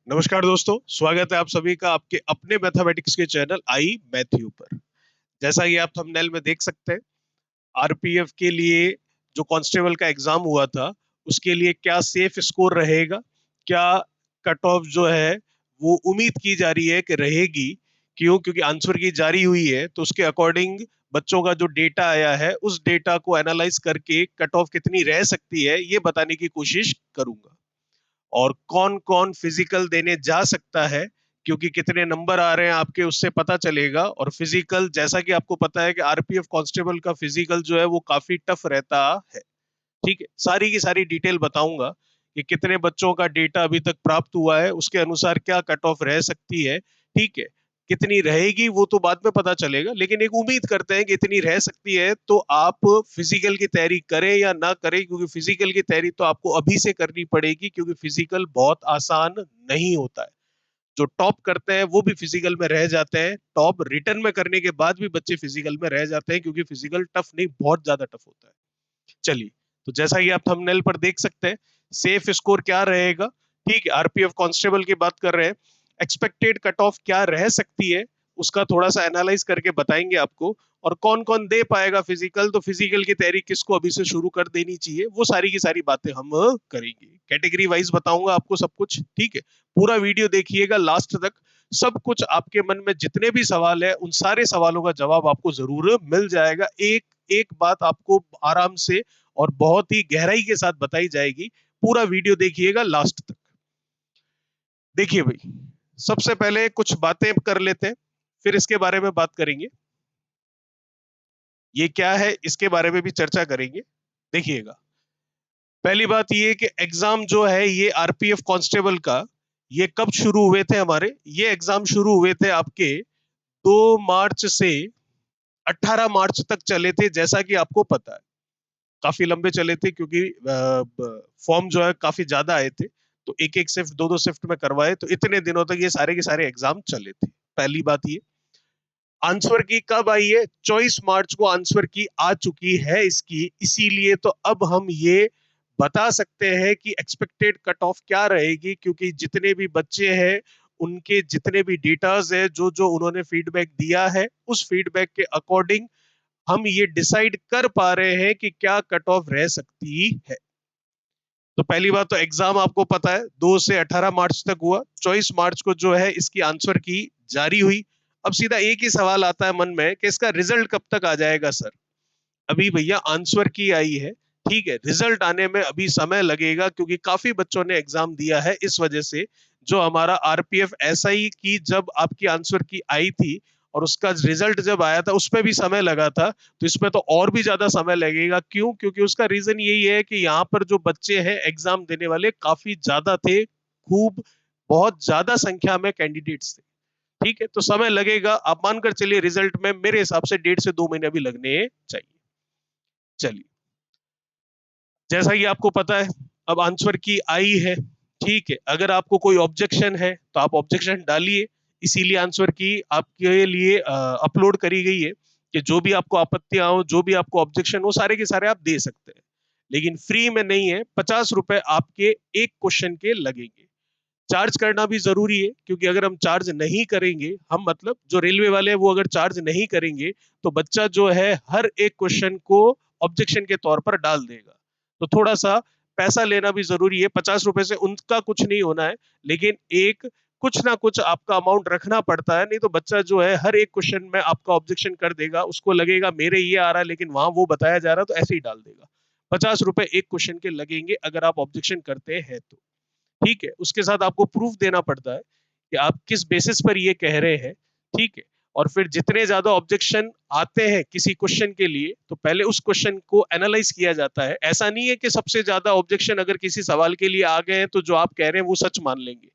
नमस्कार दोस्तों, स्वागत है आप सभी का आपके अपने मैथमेटिक्स के चैनल आई मैथ्यू पर। जैसा कि आप थंबनेल में देख सकते हैं, आरपीएफ के लिए जो कांस्टेबल का एग्जाम हुआ था उसके लिए क्या सेफ स्कोर रहेगा, क्या कट ऑफ जो है वो उम्मीद की जा रही है कि रहेगी। क्योंकि आंसर की जारी हुई है तो उसके अकॉर्डिंग बच्चों का जो डेटा आया है उस डेटा को एनालाइज करके कट ऑफ कितनी रह सकती है ये बताने की कोशिश करूंगा। और कौन कौन फिजिकल देने जा सकता है, क्योंकि कितने नंबर आ रहे हैं आपके उससे पता चलेगा। और फिजिकल जैसा कि आपको पता है कि आरपीएफ कांस्टेबल का फिजिकल जो है वो काफी टफ रहता है। ठीक है, सारी की सारी डिटेल बताऊंगा कि कितने बच्चों का डेटा अभी तक प्राप्त हुआ है, उसके अनुसार क्या कट ऑफ रह सकती है। ठीक है, कितनी रहेगी वो तो बाद में पता चलेगा, लेकिन एक उम्मीद करते हैं कि इतनी रह सकती है। तो आप फिजिकल की तैयारी करें या ना करें, क्योंकि फिजिकल की तैयारी तो आपको अभी से करनी पड़ेगी, क्योंकि फिजिकल बहुत आसान नहीं होता है। जो टॉप करते हैं वो भी फिजिकल में रह जाते हैं, टॉप रिटर्न में करने के बाद भी बच्चे फिजिकल में रह जाते हैं, क्योंकि फिजिकल टफ नहीं, बहुत ज्यादा टफ होता है। चलिए, तो जैसा कि आप थंबनेल पर देख सकते हैं, सेफ स्कोर क्या रहेगा। ठीक है, आरपीएफ कांस्टेबल की बात कर रहे हैं। एक्सपेक्टेड कट ऑफ क्या रह सकती है उसका थोड़ा सा एनालाइज करके बताएंगे आपको। और कौन कौन दे पाएगा फिजिकल, तो फिजिकल की तैयारी किसको अभी से शुरू कर देनी चाहिए, वो सारी की सारी बातें हम करेंगे। कैटेगरी वाइज बताऊंगा आपको सब कुछ। ठीक है, पूरा वीडियो देखिएगा लास्ट तक। सब कुछ आपके मन में जितने भी सवाल है उन सारे सवालों का जवाब आपको जरूर मिल जाएगा। एक एक बात आपको आराम से और बहुत ही गहराई के साथ बताई जाएगी। पूरा वीडियो देखिएगा लास्ट तक। देखिए भाई, सबसे पहले कुछ बातें कर लेते हैं, फिर इसके बारे में बात करेंगे। ये क्या है इसके बारे में भी चर्चा करेंगे। देखिएगा, पहली बात ये कि एग्जाम जो है ये आरपीएफ कांस्टेबल का, ये कब शुरू हुए थे हमारे। ये एग्जाम शुरू हुए थे आपके 2 मार्च से 18 मार्च तक चले थे, जैसा कि आपको पता है। काफी लंबे चले थे, क्योंकि फॉर्म जो है काफी ज्यादा आए थे, तो एक एक शिफ्ट दो दो शिफ्ट में करवाए, तो इतने दिनों तक ये सारे के सारे एग्जाम चले थे। पहली बात ये। आंसर की कब आई है, 24 मार्च को आंसर की आ चुकी है इसकी, इसीलिए तो अब हम ये बता सकते हैं कि एक्सपेक्टेड कट ऑफ क्या रहेगी, क्योंकि जितने भी बच्चे हैं उनके जितने भी डेटाज है, जो जो उन्होंने फीडबैक दिया है, उस फीडबैक के अकॉर्डिंग हम ये डिसाइड कर पा रहे हैं कि क्या कट ऑफ रह सकती है। तो पहली बात तो एग्जाम आपको पता है 2 से 18 मार्च तक हुआ। 24 मार्च को जो है इसकी आंसर की जारी हुई। अब सीधा एक ही सवाल आता है मन में कि इसका रिजल्ट कब तक आ जाएगा सर। अभी भैया आंसर की आई है, ठीक है, रिजल्ट आने में अभी समय लगेगा, क्योंकि काफी बच्चों ने एग्जाम दिया है। इस वजह से जो हमारा आरपीएफ एसआई की जब आपकी आंसर की आई थी और उसका रिजल्ट जब आया था उसमें भी समय लगा था, तो इसमें तो और भी ज्यादा समय लगेगा। क्यों? क्योंकि उसका रीजन यही है कि यहाँ पर जो बच्चे हैं एग्जाम देने वाले काफी ज्यादा थे, खूब बहुत ज्यादा संख्या में कैंडिडेट्स थे। ठीक है, तो समय लगेगा। आप मानकर चलिए रिजल्ट में मेरे हिसाब से 1.5 से 2 महीने भी लगने चाहिए। चलिए, जैसा कि आपको पता है अब आंसर की आई है। ठीक है, अगर आपको कोई ऑब्जेक्शन है तो आप ऑब्जेक्शन डालिए, इसीलिए आंसर की आपके लिए अपलोड करी गई है कि जो भी आपको आपत्तियां हो, जो भी आपको ऑब्जेक्शन हो, सारे के सारे आप दे सकते हैं। लेकिन फ्री में नहीं है, 50 रुपए आपके एक क्वेश्चन के लगेंगे। चार्ज करना भी जरूरी है, क्योंकि अगर हम चार्ज नहीं करेंगे, हम मतलब जो रेलवे वाले हैं वो अगर चार्ज नहीं करेंगे तो बच्चा जो है हर एक क्वेश्चन को ऑब्जेक्शन के तौर पर डाल देगा। तो थोड़ा सा पैसा लेना भी जरूरी है। 50 रुपए से उनका कुछ नहीं होना है, लेकिन एक कुछ ना कुछ आपका अमाउंट रखना पड़ता है, नहीं तो बच्चा जो है हर एक क्वेश्चन में आपका ऑब्जेक्शन कर देगा। उसको लगेगा मेरे ये आ रहा है लेकिन वहां वो बताया जा रहा है, तो ऐसे ही डाल देगा। 50 रुपए एक क्वेश्चन के लगेंगे अगर आप ऑब्जेक्शन करते हैं तो। ठीक है, उसके साथ आपको प्रूफ देना पड़ता है कि आप किस बेसिस पर ये कह रहे हैं। ठीक है, और फिर जितने ज्यादा ऑब्जेक्शन आते हैं किसी क्वेश्चन के लिए, तो पहले उस क्वेश्चन को एनालाइज किया जाता है। ऐसा नहीं है कि सबसे ज्यादा ऑब्जेक्शन अगर किसी सवाल के लिए आ गए हैं तो जो आप कह रहे हैं वो सच मान लेंगे।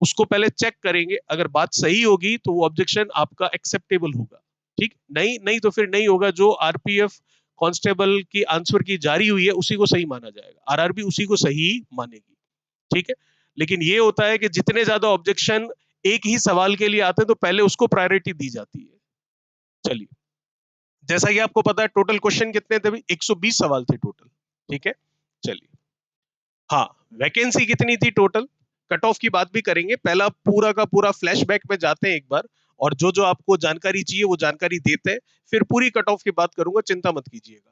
उसको पहले चेक करेंगे, अगर बात सही होगी तो वो ऑब्जेक्शन आपका एक्सेप्टेबल होगा। ठीक, नहीं नहीं तो फिर नहीं होगा। जो आरपीएफ कांस्टेबल की आंसर की जारी हुई है उसी को सही माना जाएगा, आरआरबी उसी को सही मानेगी। ठीक है, लेकिन ये होता है कि जितने ज्यादा ऑब्जेक्शन एक ही सवाल के लिए आते हैं तो पहले उसको प्रायोरिटी दी जाती है। चलिए, जैसा कि आपको पता है टोटल क्वेश्चन कितने थे? 120 सवाल थे टोटल। ठीक है, चलिए। हाँ, वैकेंसी कितनी थी टोटल? कट ऑफ की बात भी करेंगे, पहला पूरा का पूरा फ्लैशबैक में जाते हैं एक बार, और जो जो आपको जानकारी चाहिए वो जानकारी देते हैं, फिर पूरी कट ऑफ की बात करूंगा, चिंता मत कीजिएगा,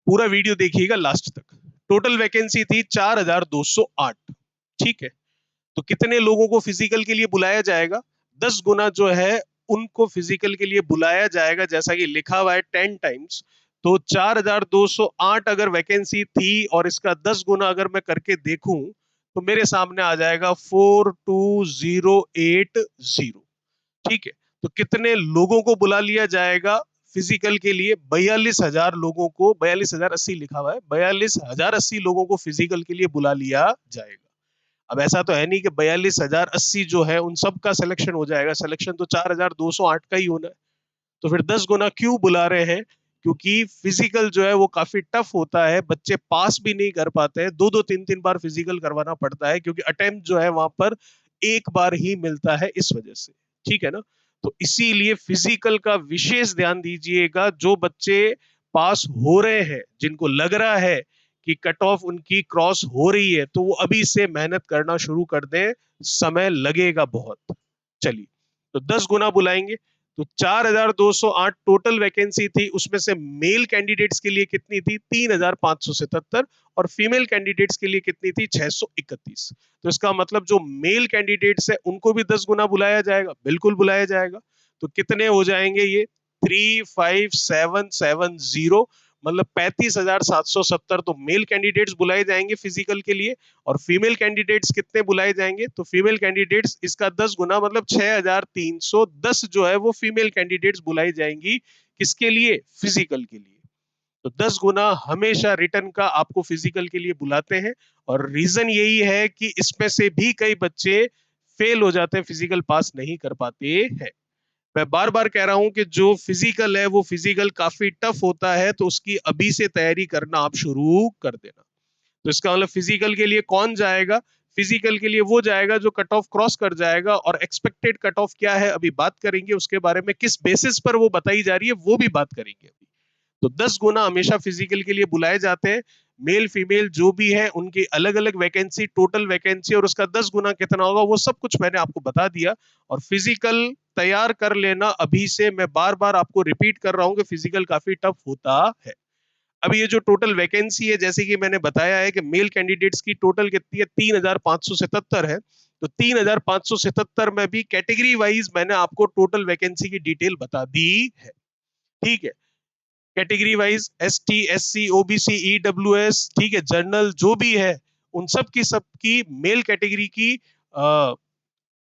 पूरा वीडियो देखिएगा लास्ट तक। टोटल वैकेंसी थी 4208, ठीक है। तो कितने लोगों को फिजिकल के लिए बुलाया जाएगा? 10 गुना जो है उनको फिजिकल के लिए बुलाया जाएगा, जैसा कि लिखा हुआ है 10 टाइम्स। तो 4208 अगर वैकेंसी थी और इसका 10 गुना अगर मैं करके देखूं तो मेरे सामने आ जाएगा 42080, ठीक है। तो कितने लोगों को बुला लिया जाएगा फिजिकल के लिए? 42,000 लोगों को, 42,080 लिखा हुआ है, 42,080 लोगों को फिजिकल के लिए बुला लिया जाएगा। अब ऐसा तो है नहीं कि 42,080 जो है उन सब का सिलेक्शन हो जाएगा, सिलेक्शन तो 4,208 का ही होना है। तो फिर 10 गुना क्यों बुला रहे हैं? क्योंकि फिजिकल जो है वो काफी टफ होता है, बच्चे पास भी नहीं कर पाते हैं, दो दो तीन तीन बार फिजिकल करवाना पड़ता है, क्योंकि अटेम्प्ट जो है वहां पर एक बार ही मिलता है, इस वजह से, ठीक है ना। तो इसीलिए फिजिकल का विशेष ध्यान दीजिएगा। जो बच्चे पास हो रहे हैं, जिनको लग रहा है कि कट ऑफ उनकी क्रॉस हो रही है, तो वो अभी से मेहनत करना शुरू कर दें, समय लगेगा बहुत। चलिए, तो 10 गुना बुलाएंगे। तो 4208 टोटल वैकेंसी थी, उसमें से मेल कैंडिडेट्स के लिए कितनी थी? 3577, और फीमेल कैंडिडेट्स के लिए कितनी थी? 631। तो इसका मतलब जो मेल कैंडिडेट्स है उनको भी 10 गुना बुलाया जाएगा, बिल्कुल बुलाया जाएगा। तो कितने हो जाएंगे ये? 35770, मतलब 35,770 तो मेल कैंडिडेट्स बुलाए जाएंगे फिजिकल के लिए। और फीमेल कैंडिडेट्स कितने बुलाए जाएंगे? तो फीमेल कैंडिडेट्स इसका 10 गुना, मतलब 6,310 जो है वो फीमेल कैंडिडेट्स बुलाई जाएंगी। किसके लिए? फिजिकल के लिए। तो 10 गुना हमेशा रिटर्न का आपको फिजिकल के लिए बुलाते हैं, और रीजन यही है कि इसमें से भी कई बच्चे फेल हो जाते हैं, फिजिकल पास नहीं कर पाते हैं। मैं बार बार कह रहा हूं कि जो फिजिकल है वो फिजिकल काफी टफ होता है, तो उसकी अभी से तैयारी करना आप शुरू कर देना। तो इसका मतलब फिजिकल के लिए कौन जाएगा? फिजिकल के लिए वो जाएगा जो कट ऑफ क्रॉस कर जाएगा, और एक्सपेक्टेड कट ऑफ क्या है अभी बात करेंगे उसके बारे में, किस बेसिस पर वो बताई जा रही है वो भी बात करेंगे अभी। तो 10 गुना हमेशा फिजिकल के लिए बुलाए जाते हैं। मेल फीमेल जो भी है उनकी अलग अलग वैकेंसी, टोटल वैकेंसी, और उसका 10 गुना कितना होगा वो सब कुछ मैंने आपको बता दिया। और फिजिकल तैयार कर लेना अभी से, मैं बार बार आपको रिपीट कर रहा हूं कि फिजिकल काफी टफ होता है। अब ये जो टोटल वैकेंसी है, जैसे कि मैंने बताया है कि मेल कैंडिडेट्स की टोटल कितनी है? 3,577 है। तो 3,577 में भी कैटेगरी वाइज मैंने आपको टोटल वैकेंसी की डिटेल बता दी है, ठीक है। Category wise ST SC OBC EWS, ठीक है, जनरल जो भी है उन सबकी मेल कैटेगरी की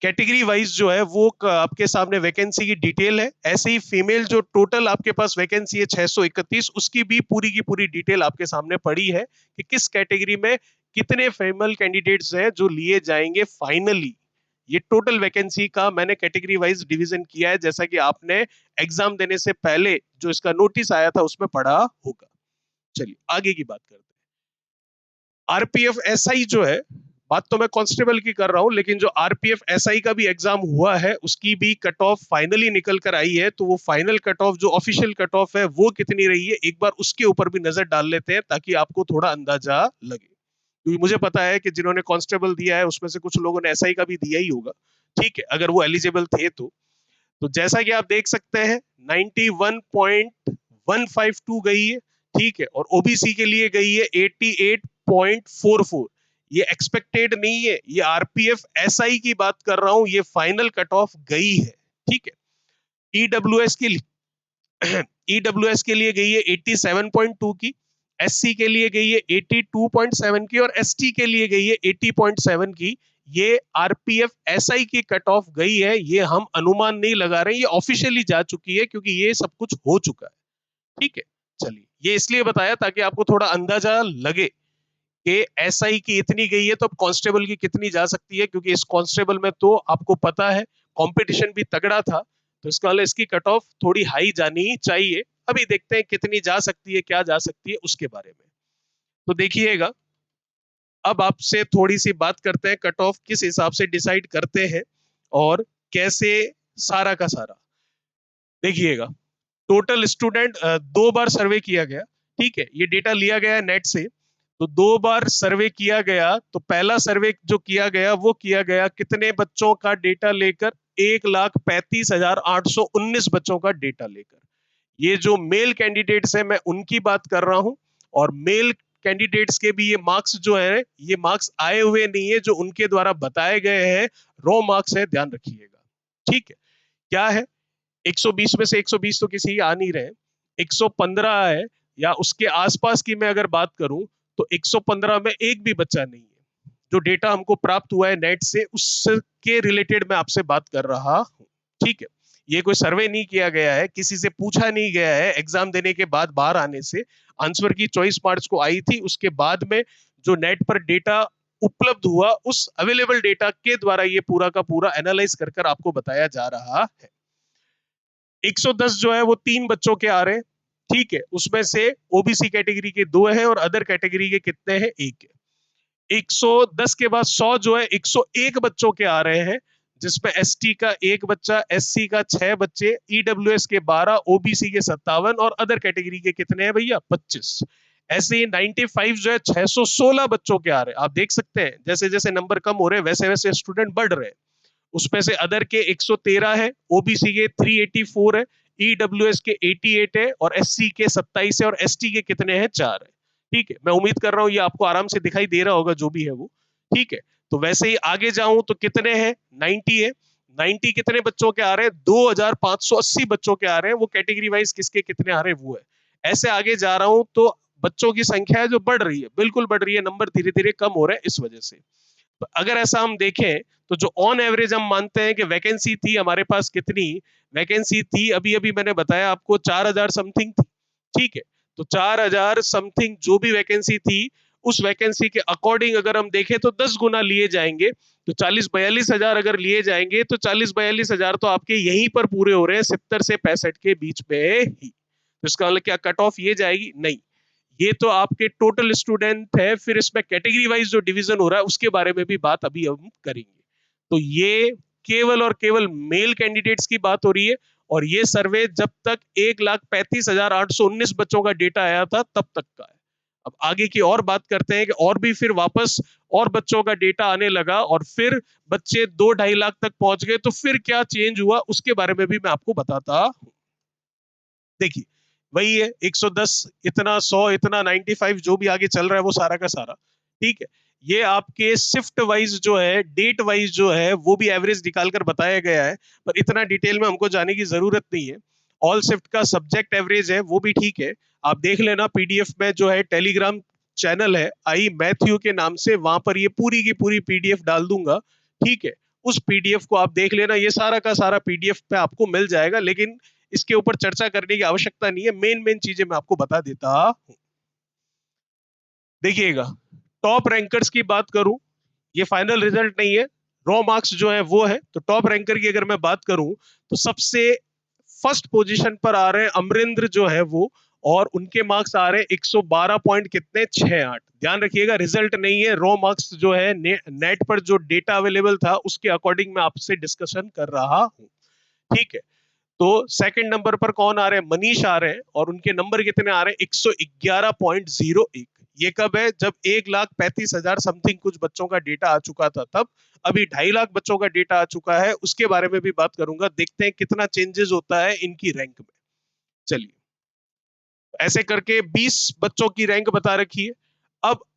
कैटेगरी वाइज जो है वो आपके सामने वैकेंसी की डिटेल है। ऐसे ही फीमेल जो टोटल आपके पास वैकेंसी है 631, उसकी भी पूरी की पूरी डिटेल आपके सामने पड़ी है कि किस कैटेगरी में कितने फीमेल कैंडिडेट्स हैं जो लिए जाएंगे फाइनली। ये टोटल वैकेंसी का मैंने कैटेगरी वाइज डिवीजन किया है, जैसा कि आपने एग्जाम देने से पहले जो इसका नोटिस आया था उसमें पढ़ा होगा। चलिए आगे की बात करते हैं। आरपीएफ एसआई जो है, बात तो मैं कांस्टेबल की कर रहा हूं, लेकिन जो आरपीएफ एसआई का भी एग्जाम हुआ है उसकी भी कट ऑफ फाइनली निकल कर आई है। तो वो फाइनल कट ऑफ जो ऑफिशियल कट ऑफ है वो कितनी रही है, एक बार उसके ऊपर भी नजर डाल लेते हैं ताकि आपको थोड़ा अंदाजा लगे। क्योंकि मुझे पता है कि जिन्होंने कांस्टेबल दिया है उसमें से कुछ लोगों ने एसआई का भी दिया ही होगा, ठीक है, अगर वो एलिजिबल थे तो जैसा कि आप देख सकते हैं 91.152 गई है, ठीक है, और ओबीसी के लिए गई है 88.44। ये एक्सपेक्टेड नहीं है, ये आरपीएफ एसआई की बात कर रहा हूं, ये फाइनल कट ऑफ गई है, ठीक है। ईडब्ल्यूएस के लिए ईडब्ल्यूएस के लिए गई है 87.2 की, एससी के लिए गई है 82.7 की, और एसटी के लिए गई है 80.7 की। ये आरपीएफ एसआई की कट ऑफ गई है, ये हम अनुमान नहीं लगा रहे, ये ऑफिशियली जा चुकी है क्योंकि ये सब कुछ हो चुका है, ठीक है। चलिए, ये इसलिए बताया ताकि आपको थोड़ा अंदाजा लगे कि एसआई की इतनी गई है तो अब कांस्टेबल की कितनी जा सकती है, क्योंकि इस कांस्टेबल में तो आपको पता है कंपटीशन भी तगड़ा था, तो इसका मतलब इसकी कट ऑफ थोड़ी हाई जानी चाहिए। अभी देखते हैं कितनी जा सकती है, क्या जा सकती है उसके बारे में। तो देखिएगा, अब आपसे थोड़ी सी बात करते हैं कट ऑफ किस हिसाब से डिसाइड करते हैं और कैसे, सारा का सारा देखिएगा। टोटल स्टूडेंट 2 बार सर्वे किया गया, ठीक है, ये डेटा लिया गया है नेट से। तो 2 बार सर्वे किया गया। तो पहला सर्वे जो किया गया वो किया गया कितने बच्चों का डेटा लेकर, 1,35,819 बच्चों का डेटा लेकर। ये जो मेल कैंडिडेट्स हैं मैं उनकी बात कर रहा हूं, और मेल कैंडिडेट्स के भी ये मार्क्स जो है, ये मार्क्स आए हुए नहीं है, जो उनके द्वारा बताए गए हैं रॉ मार्क्स है, ध्यान रखिएगा। ठीक है, क्या है, 120 में से 120 तो किसी आ नहीं रहे, 115 है या उसके आसपास की मैं अगर बात करूं, तो 115 में एक भी बच्चा नहीं है। जो डेटा हमको प्राप्त हुआ है नेट से, उसके रिलेटेड मैं आपसे बात कर रहा हूं। ठीक है, ये कोई सर्वे नहीं किया गया है, किसी से पूछा नहीं गया है, एग्जाम देने के बाद बाहर आने से आंसर की चॉइस मार्च को आई थी, उसके बाद में जो नेट पर डेटा उपलब्ध हुआ, उस अवेलेबल डेटा के द्वारा ये पूरा का पूरा एनालाइज कर कर आपको बताया जा रहा है। 110 जो है वो 3 बच्चों के आ रहे हैं। ठीक है, उसमें से ओबीसी कैटेगरी के 2 हैं और अदर कैटेगरी के कितने हैं, 1 है। 110 के बाद 100 जो है 101 बच्चों के आ रहे हैं, जिसमें एसटी का 1 बच्चा, एससी का 6 बच्चे, ईडब्ल्यूएस के 12, ओबीसी के 57 और अदर कैटेगरी के कितने हैं भैया, 25। ऐसे ही 95 जो है 616 बच्चों के आ रहे हैं। आप देख सकते हैं जैसे जैसे नंबर कम हो रहे हैं वैसे वैसे स्टूडेंट बढ़ रहे हैं। उसमें से अदर के 113 है, ओबीसी के 384 है, ईडब्ल्यूएस के 88 है और एससी के 27 है और एसटी के कितने हैं, 4 है। ठीक है, मैं उम्मीद कर रहा हूं ये आपको आराम से दिखाई दे रहा होगा जो भी है वो। ठीक है, तो वैसे ही आगे जाऊं तो कितने हैं, 90 है। 90 कितने बच्चों के आ रहे हैं, 2580 बच्चों के आ रहे हैं। वो कैटेगरी वाइज किसके कितने आ रहे हैं वो है। ऐसे आगे जा रहा हूं तो बच्चों की संख्या है जो बढ़ रही है, बिल्कुल बढ़ रही है, नंबर धीरे धीरे कम हो रहे हैं इस वजह से। तो अगर ऐसा हम देखें तो जो ऑन एवरेज हम मानते हैं कि वैकेंसी थी हमारे पास, कितनी वैकेंसी थी, अभी अभी मैंने बताया आपको 4000 समथिंग थी। ठीक है, तो 4000 समथिंग जो भी वैकेंसी थी, उस वैकेंसी के अकॉर्डिंग अगर हम देखें तो 10 गुना लिए जाएंगे, तो 40-42 हजार अगर लिए जाएंगे तो 40-42 हजार तो आपके यहीं पर पूरे हो रहे हैं 70 से 65 के बीच में ही। तो इसका मतलब क्या कट ऑफ ये जाएगी, नहीं, ये तो आपके टोटल स्टूडेंट है, फिर इसमें कैटेगरी वाइज जो डिवीजन हो रहा है उसके बारे में भी बात अभी हम करेंगे। तो ये केवल और केवल मेल कैंडिडेट्स की बात हो रही है, और ये सर्वे जब तक 1,35,819 बच्चों का डेटा आया था तब तक का है। अब आगे की और बात करते हैं कि और भी फिर वापस और बच्चों का डेटा आने लगा और फिर बच्चे 2-2.5 लाख तक पहुंच गए, तो फिर क्या चेंज हुआ उसके बारे में भी मैं आपको बताता हूं। देखिए, वही है 110 इतना, 100 इतना, 95 जो भी आगे चल रहा है वो सारा का सारा। ठीक है, ये आपके शिफ्ट वाइज जो है, डेट वाइज जो है, वो भी एवरेज निकालकर बताया गया है, पर इतना डिटेल में हमको जाने की जरूरत नहीं है। ऑल शिफ्ट का सब्जेक्ट एवरेज है वो भी ठीक है, आप देख लेना पीडीएफ में, जो है टेलीग्राम चैनल है आई मैथ्यू के नाम से, वहां पर ये पूरी की पूरी पीडीएफ डाल दूंगा। ठीक है, उस पीडीएफ को आप देख लेना, ये सारा का सारा पीडीएफ पे आपको मिल जाएगा, लेकिन इसके ऊपर चर्चा करने की आवश्यकता नहीं है, मेन मेन चीजें मैं आपको बता देता हूं। देखिएगा, टॉप रैंकर्स की बात करूं, ये फाइनल रिजल्ट नहीं है, रॉ मार्क्स जो है वो है। तो टॉप रैंकर की अगर मैं बात करूं तो सबसे फर्स्ट पोजीशन पर आ रहे हैं अमरिंद्र जो है वो, और उनके मार्क्स आ रहे हैं 112 पॉइंट कितने, 68। ध्यान रखिएगा, रिजल्ट नहीं है, रॉ मार्क्स जो है नेट पर जो डेटा अवेलेबल था उसके अकॉर्डिंग मैं आपसे डिस्कशन कर रहा हूं। ठीक है, तो सेकंड नंबर पर कौन आ रहे हैं, मनीष आ रहे हैं, और उनके नंबर कितने आ रहे हैं, 111.01। ये कब है, जब 1,35,000 समथिंग कुछ बच्चों का डेटा आ चुका था तब। अभी 2.5 लाख बच्चों का डेटा आ चुका है, उसके बारे में भी बात करूंगा, देखते हैं कितना चेंजेस होता है इनकी रैंक में। चलिए, ऐसे करके 20 बच्चों की रैंक बता रखी है।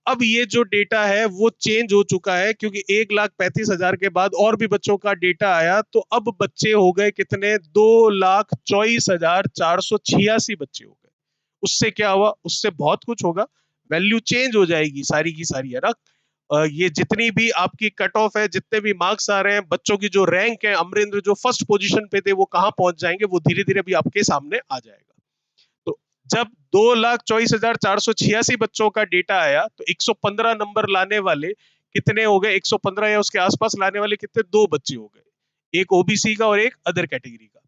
अब ये जो डेटा है वो चेंज हो चुका है, क्योंकि 1,35,000 के बाद और भी बच्चों का डेटा आया, तो अब बच्चे हो गए कितने, 2,24,486 बच्चे हो गए। उससे क्या हुआ, उससे बहुत कुछ होगा, वैल्यू चेंज हो जाएगी सारी की सारी, है ना। ये जितनी भी आपकी कट ऑफ है, जितने भी मार्क्स आ रहे हैं, बच्चों की जो रैंक है, अमरिंद्र जो फर्स्ट पोजीशन पे थे वो कहां पहुंच जाएंगे, वो धीरे धीरे भी आपके सामने आ जाएगा। तो जब 2,24,486 बच्चों का डेटा आया, तो 115 नंबर लाने वाले कितने हो गए, 115 या उसके आसपास लाने वाले कितने, 2 बच्चे हो गए, एक ओबीसी का और एक अदर कैटेगरी का।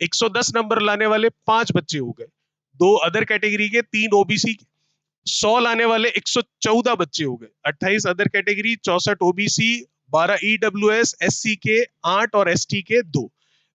110 नंबर लाने वाले 5 बच्चे हो गए, 2 अदर कैटेगरी के, 3 ओबीसी के। 100 लाने वाले 114 बच्चे हो गए, 28 other category, 64 OBC, 12 EWS, SC के 8 और एसटी के 2।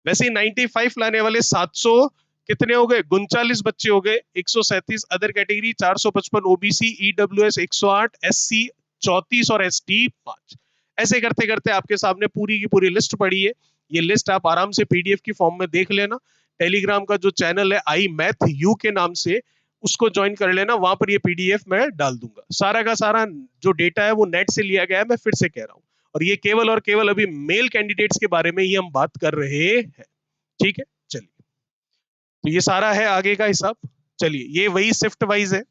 वैसे ही 95 लाने वाले 700, कितने हो गए? 39 बच्चे हो गए। 137 other category, 455 OBC, EWS 108, SC 34 और एसटी 5। ऐसे करते करते आपके सामने पूरी की पूरी लिस्ट पड़ी है। ये लिस्ट आप आराम से पीडीएफ की फॉर्म में देख लेना। टेलीग्राम का जो चैनल है आई मैथ यू के नाम से, उसको ज्वाइन कर लेना। वहां पर ये पीडीएफ मैं डाल दूंगा। सारा का सारा जो डेटा है वो नेट से लिया गया है, मैं फिर से कह रहा हूँ। और ये केवल और केवल अभी मेल कैंडिडेट्स के बारे में ही हम बात कर रहे हैं। ठीक है, चलिए। तो ये सारा है आगे का हिसाब। चलिए, ये वही शिफ्ट वाइज है,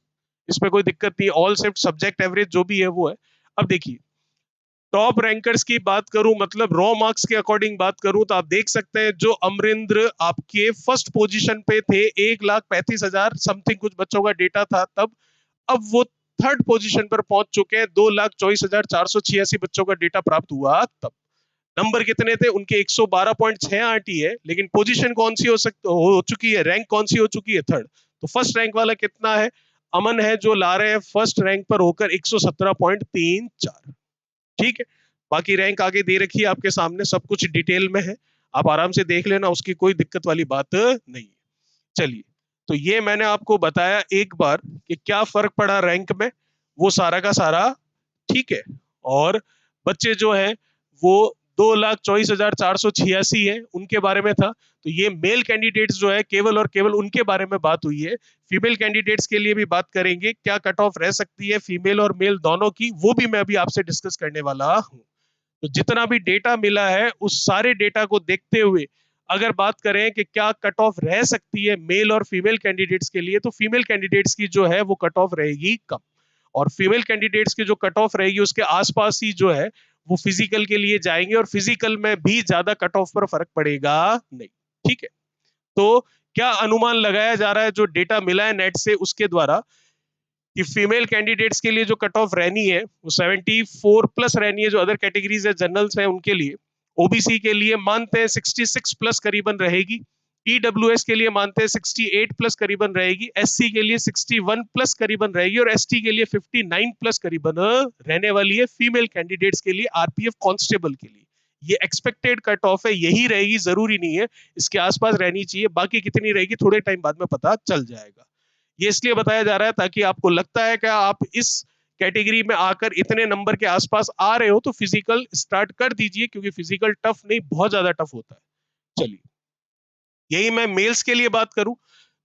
इसमें कोई दिक्कत नहीं। ऑल शिफ्ट सब्जेक्ट एवरेज जो भी है वो है। अब देखिए, टॉप रैंकर्स की बात करूं, मतलब रॉ मार्क्स के अकॉर्डिंग बात करूं, तो आप देख सकते हैं जो अमरिंद्र आपके फर्स्ट पोजीशन पे थे, 1,35,000 समथिंग कुछ बच्चों का डेटा था तब। अब वो थर्ड पोजीशन पर पहुंच चुके हैं, 2,24,486 बच्चों का डेटा प्राप्त हुआ तब। नंबर कितने थे उनके? 112.68 ही है, लेकिन पोजीशन कौन सी हो चुकी है, रैंक कौन सी हो चुकी है? थर्ड। तो फर्स्ट रैंक वाला कितना है? अमन है, जो ला रहे हैं फर्स्ट रैंक पर होकर 117.34। ठीक है, बाकी रैंक आगे दे रखी है आपके सामने, सब कुछ डिटेल में है, आप आराम से देख लेना, उसकी कोई दिक्कत वाली बात नहीं है। चलिए, तो ये मैंने आपको बताया एक बार कि क्या फर्क पड़ा रैंक में, वो सारा का सारा। ठीक है, और बच्चे जो है वो 2,24,486 है, उनके बारे में था। तो ये मेल कैंडिडेट्स जो है केवल और केवल उनके बारे में बात हुई है। फीमेल कैंडिडेट्स के लिए भी बात करेंगे, क्या कट ऑफ रह सकती है फीमेल और मेल दोनों की, वो भी मैं अभी आपसे डिस्कस करने वाला हूँ। तो जितना भी डेटा मिला है उस सारे डेटा को देखते हुए अगर बात करें कि क्या कट ऑफ रह सकती है मेल और फीमेल कैंडिडेट्स के लिए, तो फीमेल कैंडिडेट्स की जो है वो कट ऑफ रहेगी कम, और फीमेल कैंडिडेट्स की जो कट ऑफ रहेगी उसके आसपास ही जो है वो फिजिकल के लिए जाएंगे, और फिजिकल में भी ज्यादा कट ऑफ पर फर्क पड़ेगा नहीं। ठीक है, तो क्या अनुमान लगाया जा रहा है जो डेटा मिला है नेट से उसके द्वारा, कि फीमेल कैंडिडेट्स के लिए जो कट ऑफ रहनी है वो 74 प्लस रहनी है, जो अदर कैटेगरीज है जनरल्स है उनके लिए। ओबीसी के लिए मानते हैं 66 प्लस करीबन रहेगी, ईडब्ल्यूएस के लिए मानते हैं 68 प्लस करीबन रहेगी, एससी के लिए 61 प्लस करीबन रहेगी, और एसटी के लिए 59 प्लस करीबन रहने वाली है फीमेल कैंडिडेट्स के लिए आरपीएफ कांस्टेबल के लिए। ये एक्सपेक्टेड कट ऑफ है, यही रहेगी, जरूरी नहीं है इसके आसपास रहनी चाहिए, बाकी कितनी रहेगी थोड़े टाइम बाद में पता चल जाएगा। ये इसलिए बताया जा रहा है ताकि आपको लगता है कि आप इस कैटेगरी में आकर इतने नंबर के आसपास आ रहे हो तो फिजिकल स्टार्ट कर दीजिए, क्योंकि फिजिकल टफ नहीं, बहुत ज्यादा टफ होता है। चलिए, यही मैं मेल्स के लिए बात करूं,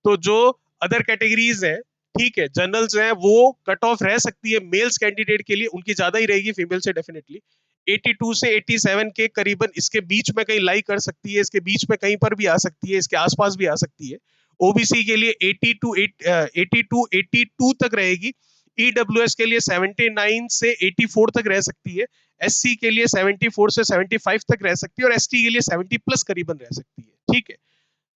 तो जो अदर कैटेगरीज है, ठीक है, जनरल्स हैं, वो कट ऑफ रह सकती है मेल्स कैंडिडेट के लिए, उनकी ज्यादा ही रहेगी फीमेल से डेफिनेटली। 82 से 87 के करीबन, इसके बीच में कहीं लाई कर सकती है, इसके बीच में कहीं पर भी आ सकती है, इसके आसपास भी आ सकती है। ओबीसी के लिए 82 तक रहेगी, ईडब्ल्यूएस के लिए 79 से 84 तक रह सकती है, एससी के लिए 74 से 75 तक रह सकती है, और एसटी के लिए 70 प्लस करीबन रह सकती है। ठीक है,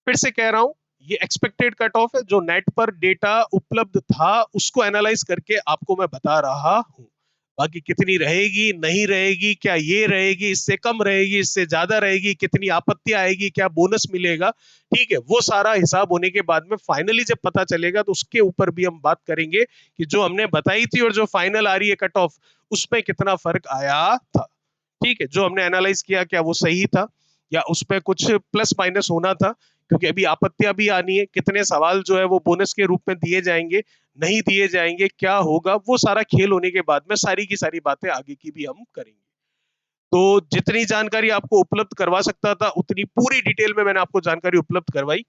फिर से कह रहा हूं, ये एक्सपेक्टेड कट ऑफ है, जो नेट पर डेटा उपलब्ध था उसको एनालाइज करके आपको मैं बता रहा हूं। बाकी कितनी रहेगी नहीं रहेगी, क्या ये रहेगी, इससे कम रहेगी, इससे ज्यादा रहेगी, कितनी आपत्ति आएगी, क्या बोनस मिलेगा, ठीक है, वो सारा हिसाब होने के बाद में फाइनली जब पता चलेगा तो उसके ऊपर भी हम बात करेंगे कि जो हमने बताई थी और जो फाइनल आ रही है कट ऑफ, उसमें कितना फर्क आया था। ठीक है, जो हमने एनालाइज किया क्या वो सही था, या उस पर कुछ प्लस माइनस होना था, क्योंकि अभी आपत्तियां भी आनी है, कितने सवाल जो है वो बोनस के रूप में दिए जाएंगे, नहीं दिए जाएंगे, क्या होगा, वो सारा खेल होने के बाद में सारी की सारी बातें आगे की भी हम करेंगे। तो जितनी जानकारी आपको उपलब्ध करवा सकता था उतनी पूरी डिटेल में मैंने आपको जानकारी उपलब्ध करवाई।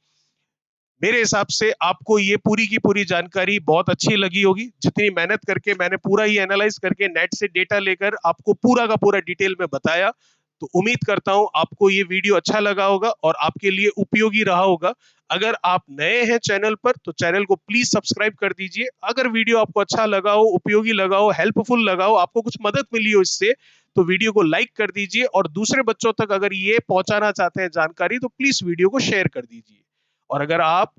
मेरे हिसाब से आपको ये पूरी की पूरी जानकारी बहुत अच्छी लगी होगी, जितनी मेहनत करके मैंने पूरा ही एनालाइज करके नेट से डेटा लेकर आपको पूरा का पूरा डिटेल में बताया। तो उम्मीद करता हूं आपको ये वीडियो अच्छा लगा होगा और आपके लिए उपयोगी रहा होगा। अगर आप नए हैं चैनल पर तो चैनल को प्लीज सब्सक्राइब कर दीजिए। अगर वीडियो आपको अच्छा लगा हो, उपयोगी लगा हो, हेल्पफुल लगा हो, आपको कुछ मदद मिली हो इससे, तो वीडियो को लाइक कर दीजिए, और दूसरे बच्चों तक अगर ये पहुंचाना चाहते हैं जानकारी तो प्लीज वीडियो को शेयर कर दीजिए। और अगर आप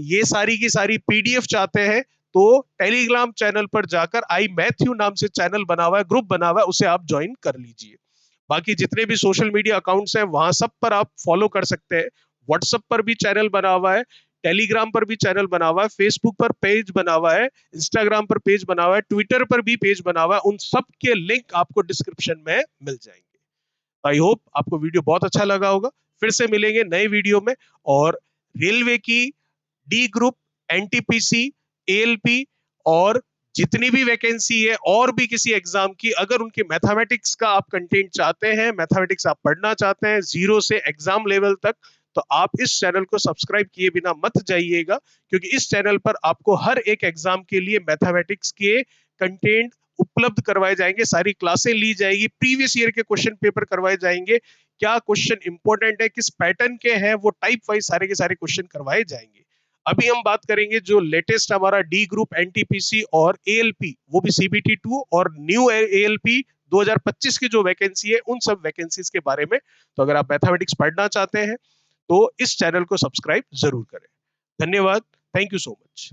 ये सारी की सारी पीडीएफ चाहते हैं तो टेलीग्राम चैनल पर जाकर आई मैथ्यू नाम से चैनल बना हुआ है, ग्रुप बना हुआ है, उसे आप ज्वाइन कर लीजिए। बाकी जितने भी सोशल मीडिया अकाउंट्स हैं वहां सब पर आप फॉलो कर सकते हैं। व्हाट्सएप पर भी चैनल बना हुआ है, टेलीग्राम पर भी चैनल बना हुआ है, फेसबुक पर पेज बना हुआ है, इंस्टाग्राम पर पेज बना हुआ है, ट्विटर पर भी पेज बना हुआ है, उन सब के लिंक आपको डिस्क्रिप्शन में मिल जाएंगे। आई होप आपको वीडियो बहुत अच्छा लगा होगा। फिर से मिलेंगे नए वीडियो में, और रेलवे की, डी ग्रुप, एनटीपीसी, एएलपी और जितनी भी वैकेंसी है और भी किसी एग्जाम की, अगर उनके मैथमेटिक्स का आप कंटेंट चाहते हैं, मैथमेटिक्स आप पढ़ना चाहते हैं जीरो से एग्जाम लेवल तक, तो आप इस चैनल को सब्सक्राइब किए बिना मत जाइएगा, क्योंकि इस चैनल पर आपको हर एक एग्जाम के लिए मैथमेटिक्स के कंटेंट उपलब्ध करवाए जाएंगे, सारी क्लासें ली जाएगी, प्रीवियस ईयर के क्वेश्चन पेपर करवाए जाएंगे, क्या क्वेश्चन इंपॉर्टेंट है, किस पैटर्न के हैं, वो टाइप वाइज सारे के सारे क्वेश्चन करवाए जाएंगे। अभी हम बात करेंगे जो लेटेस्ट हमारा डी ग्रुप, एनटीपीसी और एएलपी, वो भी सीबीटी 2 और न्यू एएलपी 2025 की जो वैकेंसी है, उन सब वैकेंसीज के बारे में। तो अगर आप मैथमेटिक्स पढ़ना चाहते हैं तो इस चैनल को सब्सक्राइब जरूर करें। धन्यवाद। Thank you so much.